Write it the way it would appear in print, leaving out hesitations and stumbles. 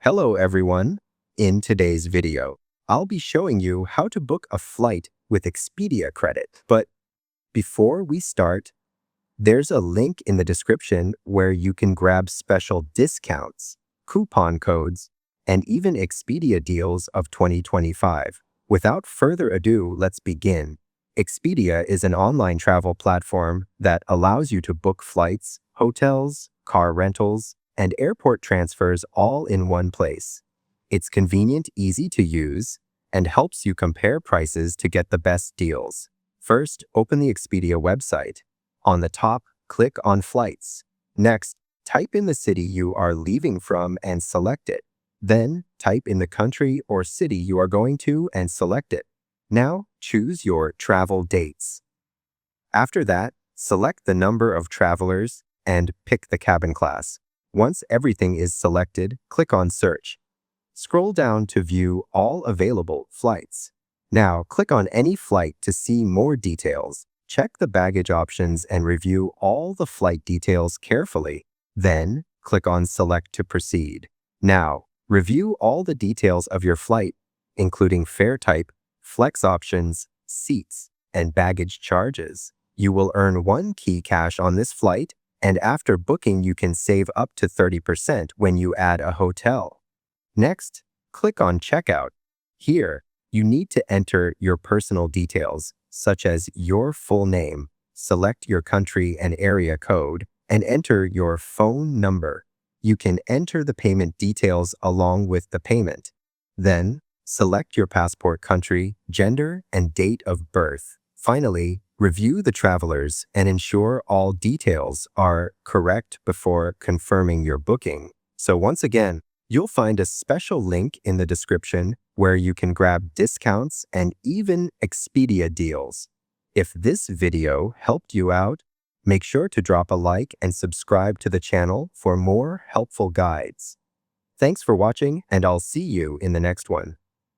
Hello everyone! In today's video, I'll be showing you how to book a flight with Expedia credit. But before we start, there's a link in the description where you can grab special discounts, coupon codes, and even Expedia deals of 2025. Without further ado, let's begin. Expedia is an online travel platform that allows you to book flights, hotels, car rentals, and airport transfers all in one place. It's convenient, easy to use, and helps you compare prices to get the best deals. First, open the Expedia website. On the top, click on Flights. Next, type in the city you are leaving from and select it. Then, type in the country or city you are going to and select it. Now, choose your travel dates. After that, select the number of travelers and pick the cabin class. Once everything is selected, click on Search. Scroll down to view all available flights. Now, click on any flight to see more details. Check the baggage options and review all the flight details carefully. Then, click on Select to proceed. Now, review all the details of your flight, including fare type, flex options, seats, and baggage charges. You will earn 1 key cash on this flight, and after booking you can save up to 30% when you add a hotel. Next, click on Checkout. Here, you need to enter your personal details, such as your full name, select your country and area code, and enter your phone number. You can enter the payment details along with the payment. Then, select your passport country, gender, and date of birth. Finally, review the travelers and ensure all details are correct before confirming your booking. So once again, you'll find a special link in the description where you can grab discounts and even Expedia deals. If this video helped you out, make sure to drop a like and subscribe to the channel for more helpful guides. Thanks for watching, and I'll see you in the next one.